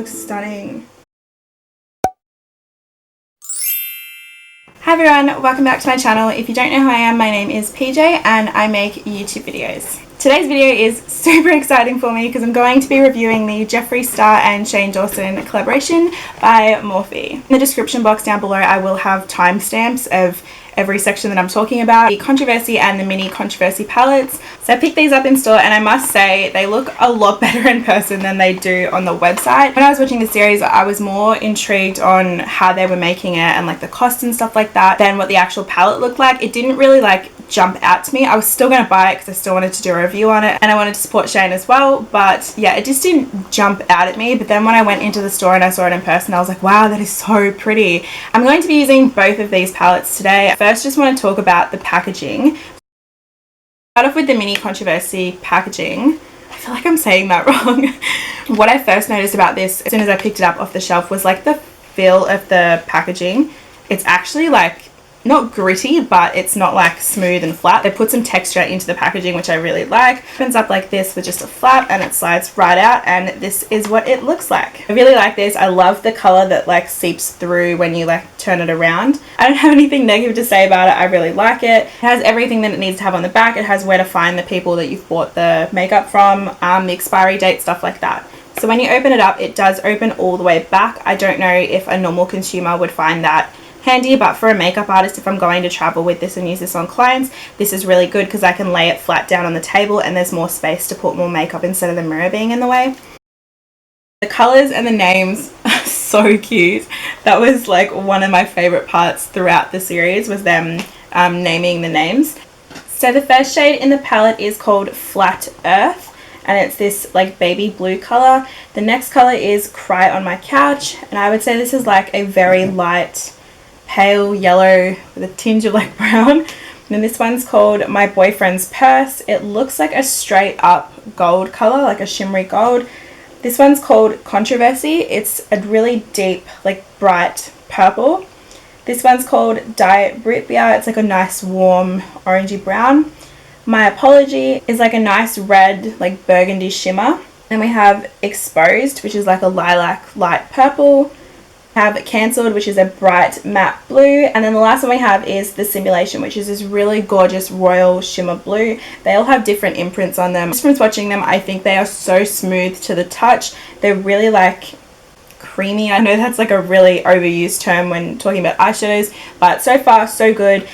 looks stunning. Hi everyone, welcome back to my channel. If you don't know who I am, my name is PJ and I make YouTube videos. Today's video is super exciting for me because I'm going to be reviewing the Jeffree Star and Shane Dawson collaboration by Morphe. In the description box down below I will have timestamps of every section that I'm talking about, the controversy and the mini controversy palettes. So I picked these up in store and I must say they look a lot better in person than they do on the website. When I was watching the series I was more intrigued on how they were making it and like the cost and stuff like that than what the actual palette looked like. It didn't really like jump out to me. I was still going to buy it because I still wanted to do a review on it and I wanted to support Shane as well, but yeah, it just didn't jump out at me. But then when I went into the store and I saw it in person, I was like, wow, that is so pretty. I'm going to be using both of these palettes today. First, just want to talk about the packaging. Start off with the mini controversy packaging. I feel like I'm saying that wrong. What I first noticed about this as soon as I picked it up off the shelf was like the feel of the packaging. It's actually like not gritty, but it's not like smooth and flat. They put some texture into the packaging, which I really like. It opens up like this with just a flap and it slides right out, and this is what it looks like. I really like this. I love the color that like seeps through when you like turn it around. I don't have anything negative to say about it. I really like it. It has everything that it needs to have on the back. It has where to find the people that you've bought the makeup from, the expiry date, stuff like that. So when you open it up, it does open all the way back. I don't know if a normal consumer would find that handy, but for a makeup artist, if I'm going to travel with this and use this on clients, this is really good because I can lay it flat down on the table and there's more space to put more makeup instead of the mirror being in the way. The colors and the names are so cute. That was like one of my favorite parts throughout the series, was them naming the names. So the first shade in the palette is called Flat Earth, and it's this like baby blue color. The next color is Cry on My Couch, and I would say this is like a very light pale yellow with a tinge of like brown. And then this one's called My Boyfriend's Purse. It looks like a straight up gold color, like a shimmery gold. This one's called Controversy. It's a really deep, like bright purple. This one's called Diet Brit Beer. It's like a nice warm orangey brown. My Apology is like a nice red, like burgundy shimmer. Then we have Exposed, which is like a lilac light purple. Have Cancelled, which is a bright matte blue, and then the last one we have is The Simulation, which is this really gorgeous royal shimmer blue. They all have different imprints on them. Just from swatching them, I think they are so smooth to the touch. They're really like creamy. I know that's like a really overused term when talking about eyeshadows, but so far so good.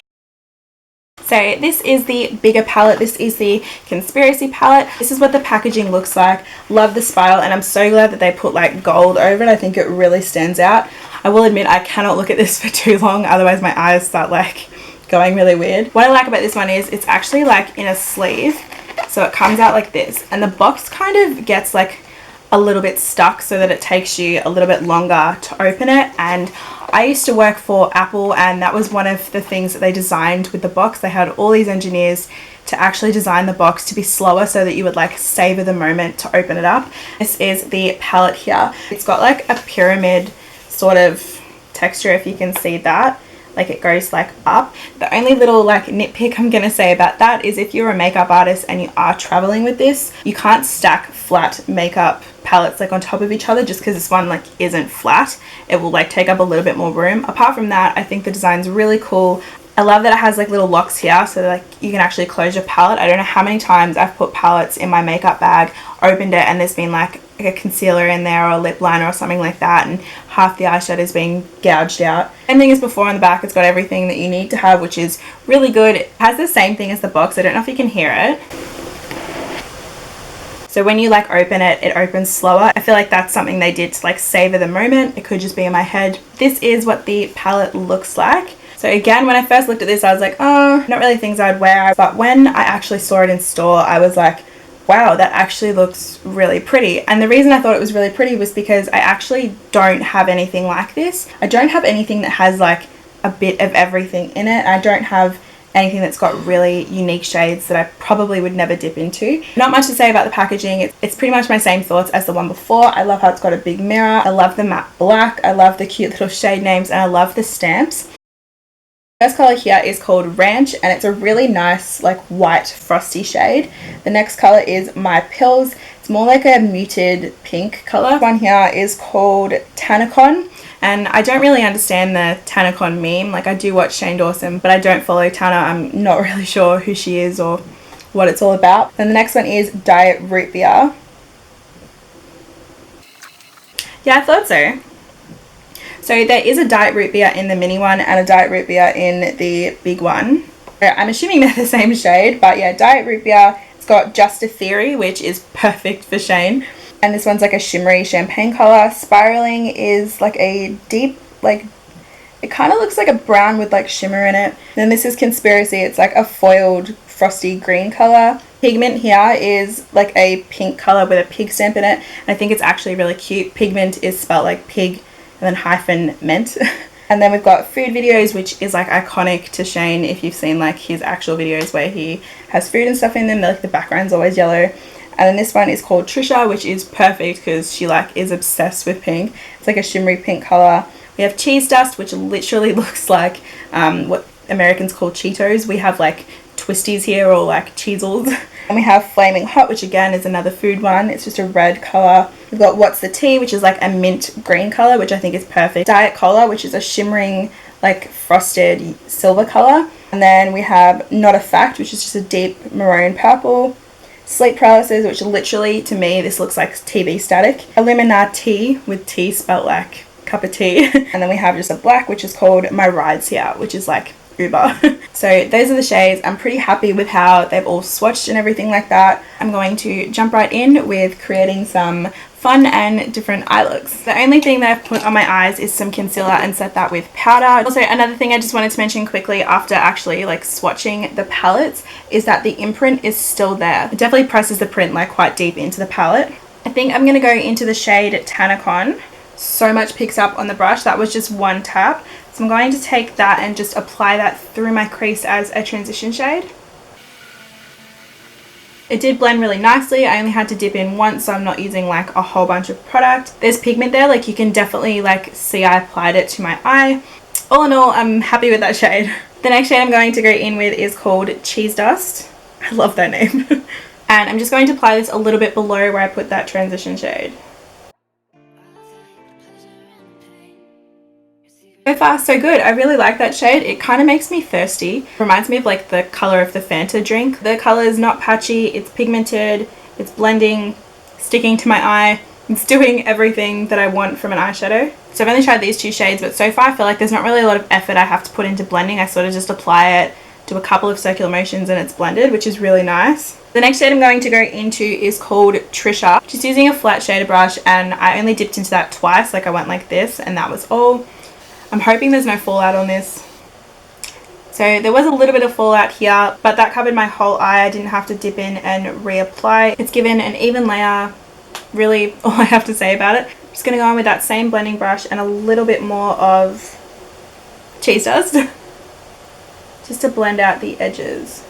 So this is the bigger palette. This is the Conspiracy palette. This is what the packaging looks like. Love the spiral, and I'm so glad that they put like gold over it. I think it really stands out. I will admit I cannot look at this for too long, otherwise my eyes start like going really weird. What I like about this one is it's actually like in a sleeve, so it comes out like this, and the box kind of gets like a little bit stuck so that it takes you a little bit longer to open it. And I used to work for Apple, and that was one of the things that they designed with the box. They had all these engineers to actually design the box to be slower so that you would like savor the moment to open it up. This is the palette here. It's got like a pyramid sort of texture, if you can see that. Like it goes like up. The only little like nitpick I'm gonna say about that is if you're a makeup artist and you are traveling with this, you can't stack flat makeup palettes like on top of each other just because this one like isn't flat. It will like take up a little bit more room. Apart from that, I think the design's really cool. I love that it has like little locks here so that like you can actually close your palette. I don't know how many times I've put palettes in my makeup bag, opened it, and there's been like a concealer in there or a lip liner or something like that, and half the eyeshadow is being gouged out. Same thing as before on the back. It's got everything that you need to have, which is really good. It has the same thing as the box. I don't know if you can hear it. So when you like open it, it opens slower. I feel like that's something they did to like savor the moment. It could just be in my head. This is what the palette looks like. So again, when I first looked at this, I was like, oh, not really things I'd wear. But when I actually saw it in store, I was like, wow, that actually looks really pretty. And the reason I thought it was really pretty was because I actually don't have anything like this. I don't have anything that has like a bit of everything in it. I don't have anything that's got really unique shades that I probably would never dip into. Not much to say about the packaging. It's pretty much my same thoughts as the one before. I love how it's got a big mirror. I love the matte black. I love the cute little shade names, and I love the stamps. First color here is called Ranch, and it's a really nice like white frosty shade. The next color is My Pills. It's It's more like a muted pink colour. One here is called Tanacon. And I don't really understand the Tanacon meme. Like, I do watch Shane Dawson, but I don't follow Tana. I'm not really sure who she is or what it's all about. Then the next one is Diet Root Beer. Yeah, I thought so. So there is a Diet Root Beer in the mini one and a Diet Root Beer in the big one. I'm assuming they're the same shade, but yeah, Diet Root Beer. It's got Just a Theory, which is perfect for Shane. And this one's like a shimmery champagne colour. Spiraling is like a deep, like, it kind of looks like a brown with like shimmer in it. Then this is Conspiracy. It's like a foiled frosty green colour. Pigment here is like a pink colour with a pig stamp in it. And I think it's actually really cute. Pigment is spelled like pig and then hyphen ment. And then we've got Food Videos, which is like iconic to Shane if you've seen like his actual videos where he has food and stuff in them. Like the background's always yellow. And then this one is called Trisha, which is perfect because she like is obsessed with pink. It's like a shimmery pink colour. We have Cheese Dust, which literally looks like what Americans call Cheetos. We have like Twisties here, or like Cheezels. And we have Flaming Hot, which again is another food one. It's just a red colour. We've got What's the Tea, which is like a mint green colour, which I think is perfect. Diet Cola, which is a shimmering like frosted silver colour. And then we have Not a Fact, which is just a deep maroon purple. Sleep Paralysis, which literally to me this looks like TV static. Illuminati, with tea spelt like cup of tea. And then we have just a black, which is called My Rides Here, which is like Uber. So those are the shades. I'm pretty happy with how they've all swatched and everything like that. I'm going to jump right in with creating some fun and different eye looks. The only thing that I've put on my eyes is some concealer and set that with powder. Also, another thing I just wanted to mention quickly after actually like swatching the palettes is that the imprint is still there. It definitely presses the print like quite deep into the palette. I think I'm going to go into the shade Tanacon. So much picks up on the brush. That was just one tap. So I'm going to take that and just apply that through my crease as a transition shade. It did blend really nicely. I only had to dip in once, so I'm not using like a whole bunch of product. There's pigment there, like you can definitely like see I applied it to my eye. All in all, I'm happy with that shade. The next shade I'm going to go in with is called Cheese Dust. I love that name. And I'm just going to apply this a little bit below where I put that transition shade. So far so good. I really like that shade. It kind of makes me thirsty. Reminds me of like the color of the Fanta drink. The color is not patchy, it's pigmented, it's blending, sticking to my eye. It's doing everything that I want from an eyeshadow. So I've only tried these two shades, but so far I feel like there's not really a lot of effort I have to put into blending. I sort of just apply it, do a couple of circular motions and it's blended, which is really nice. The next shade I'm going to go into is called Trisha. Just using a flat shader brush, and I only dipped into that twice. Like I went like this and that was all. I'm hoping there's no fallout on this. So there was a little bit of fallout here, but that covered my whole eye. I didn't have to dip in and reapply. It's given an even layer, really all I have to say about it. I'm just going to go on with that same blending brush and a little bit more of Cheese Dust just to blend out the edges.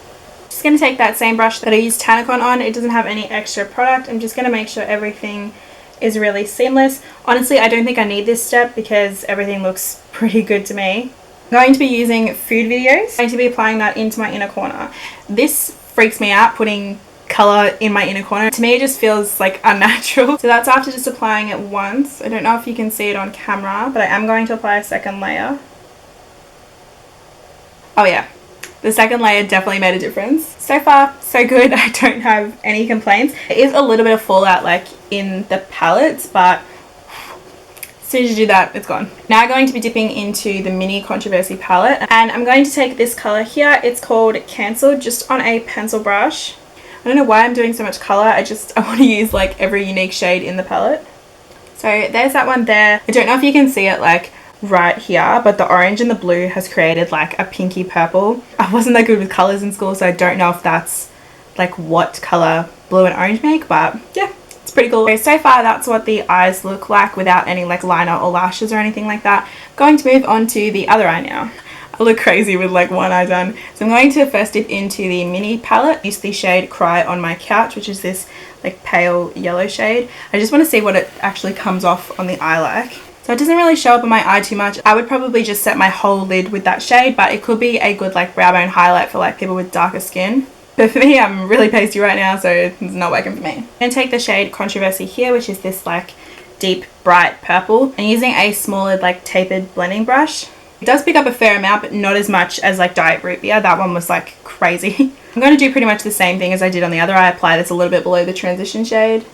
Just going to take that same brush that I used Tanacon on. It doesn't have any extra product. I'm just going to make sure everything is really seamless. Honestly, I don't think I need this step because everything looks pretty good to me. I'm going to be using Food Videos. I'm going to be applying that into my inner corner. This freaks me out, putting color in my inner corner. To me it just feels like unnatural. So that's after just applying it once. I don't know if you can see it on camera, but I am going to apply a second layer. Oh yeah, the second layer definitely made a difference. So far so good. I don't have any complaints. There is a little bit of fallout like in the palettes, but as soon as you do that, it's gone. Now I'm going to be dipping into the Mini Controversy palette, and I'm going to take this color here. It's called Cancelled, just on a pencil brush. I don't know why I'm doing so much color. I want to use like every unique shade in the palette. So there's that one there. I don't know if you can see it like right here, but the orange and the blue has created like a pinky purple. I wasn't that good with colors in school, so I don't know if that's like what color blue and orange make, but yeah, it's pretty cool. So far that's what the eyes look like without any like liner or lashes or anything like that. Going to move on to the other eye now. I look crazy with like one eye done. So I'm going to first dip into the mini palette. Use the shade Cry on My Couch, which is this like pale yellow shade. I just want to see what it actually comes off on the eye like. So it doesn't really show up on my eye too much. I would probably just set my whole lid with that shade, but it could be a good like brow bone highlight for like people with darker skin. But for me, I'm really pasty right now, so it's not working for me. I'm going to take the shade Controversy here, which is this like deep bright purple, and using a smaller like tapered blending brush. It does pick up a fair amount, but not as much as like Diet Root Beer. That one was like crazy. I'm going to do pretty much the same thing as I did on the other eye. Apply this a little bit below the transition shade.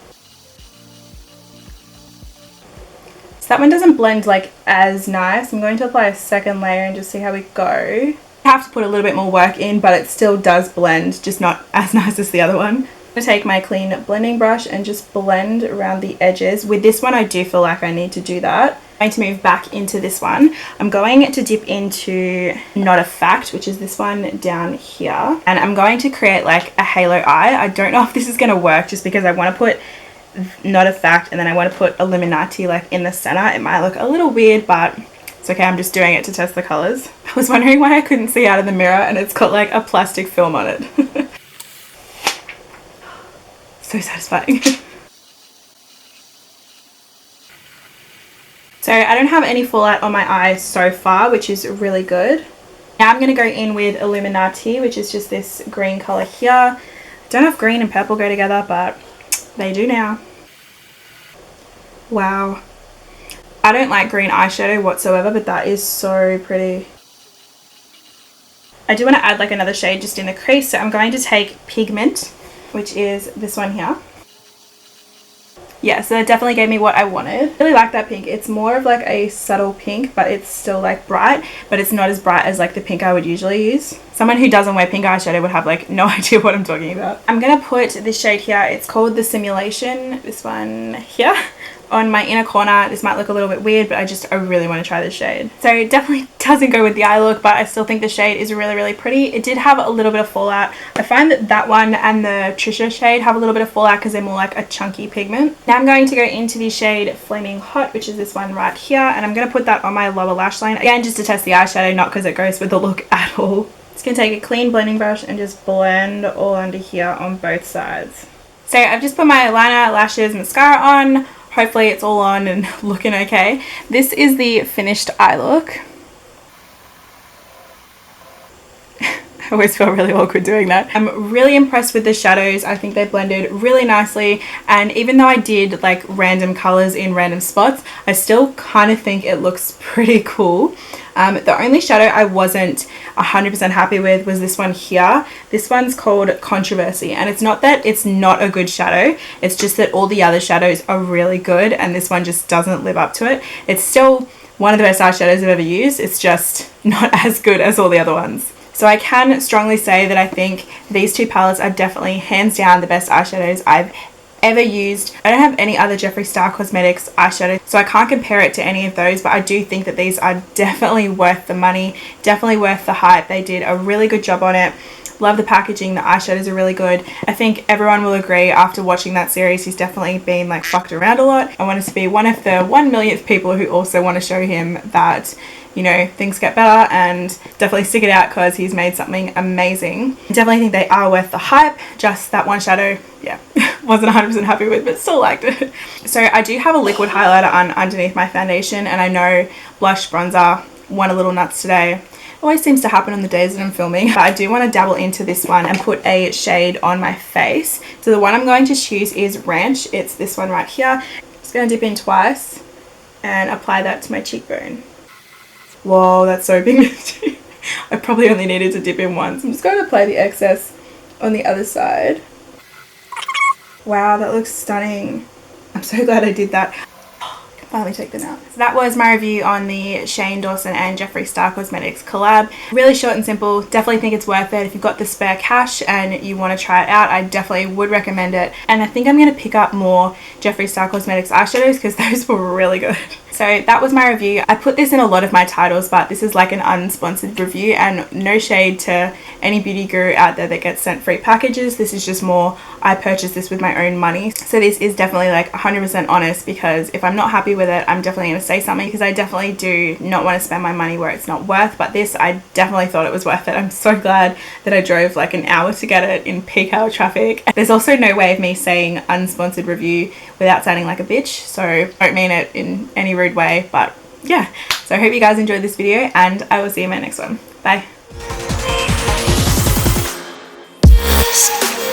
So that one doesn't blend like as nice. I'm going to apply a second layer and just see how we go. I have to put a little bit more work in, but it still does blend, just not as nice as the other one. I'm going to take my clean blending brush and just blend around the edges. With this one, I do feel like I need to do that. I'm going to move back into this one. I'm going to dip into Not a Fact, which is this one down here. And I'm going to create like a halo eye. I don't know if this is going to work just because I want to put Not a Fact and then I want to put Illuminati like in the center. It might look a little weird, but it's okay. I'm just doing it to test the colors. I was wondering why I couldn't see out of the mirror, and it's got like a plastic film on it. So satisfying. So I don't have any fallout on my eyes so far, which is really good. Now I'm going to go in with Illuminati, which is just this green color here. I don't know if green and purple go together, but they do now. Wow. I don't like green eyeshadow whatsoever, but that is so pretty. I do want to add like another shade just in the crease, so I'm going to take Pigment, which is this one here. Yeah, so that definitely gave me what I wanted. I really like that pink. It's more of like a subtle pink, but it's still like bright, but it's not as bright as like the pink I would usually use. Someone who doesn't wear pink eyeshadow would have like no idea what I'm talking about. I'm gonna put this shade here. It's called The Simulation, this one here, on my inner corner. This might look a little bit weird, but I really want to try this shade. So it definitely doesn't go with the eye look, but I still think the shade is really, really pretty. It did have a little bit of fallout. I find that that one and the Trisha shade have a little bit of fallout because they're more like a chunky pigment. Now I'm going to go into the shade Flaming Hot, which is this one right here, and I'm going to put that on my lower lash line. Again, just to test the eyeshadow, not because it goes with the look at all. Just going to take a clean blending brush and just blend all under here on both sides. So I've just put my liner, lashes, mascara on. Hopefully it's all on and looking okay. This is the finished eye look. I always feel really awkward doing that. I'm really impressed with the shadows. I think they blended really nicely, and even though I did like random colors in random spots, I still kind of think it looks pretty cool. The only shadow I wasn't 100% happy with was this one here. This one's called Controversy, and it's not that it's not a good shadow, it's just that all the other shadows are really good and this one just doesn't live up to it. It's still one of the best eyeshadows I've ever used, it's just not as good as all the other ones. So I can strongly say that I think these two palettes are definitely hands down the best eyeshadows I've ever used. I don't have any other Jeffree Star Cosmetics eyeshadows, so I can't compare it to any of those, but I do think that these are definitely worth the money, definitely worth the hype. They did a really good job on it. Love the packaging, the eyeshadows are really good. I think everyone will agree after watching that series he's definitely been like fucked around a lot. I want to be one of the 1 millionth people who also want to show him that, you know, things get better, and definitely stick it out because he's made something amazing. I definitely think they are worth the hype. Just that one shadow, yeah, wasn't 100% happy with, but still liked it. So I do have a liquid highlighter on underneath my foundation, and I know blush, bronzer went a little nuts today. Always seems to happen on the days that I'm filming, but I do want to dabble into this one and put a shade on my face. So the one I'm going to choose is Ranch. It's this one right here. Just going to dip in twice and apply that to my cheekbone. Whoa, that's so pigmented. I probably only needed to dip in once. I'm just going to apply the excess on the other side. Wow, that looks stunning. I'm so glad I did that. Finally take them out. So that was my review on the Shane Dawson and Jeffree Star Cosmetics collab. Really short and simple. Definitely think it's worth it. If you've got the spare cash and you want to try it out, I definitely would recommend it. And I think I'm going to pick up more Jeffree Star Cosmetics eyeshadows because those were really good. So that was my review. I put this in a lot of my titles, but this is like an unsponsored review, and no shade to any beauty guru out there that gets sent free packages. This is just more, I purchased this with my own money. So this is definitely like 100% honest, because if I'm not happy with it, I'm definitely going to say something, because I definitely do not want to spend my money where it's not worth. But this, I definitely thought it was worth it. I'm so glad that I drove like an hour to get it in peak hour traffic. There's also no way of me saying unsponsored review without sounding like a bitch, so I don't mean it in any rude way, but yeah. So I hope you guys enjoyed this video, and I will see you in my next one. Bye. Just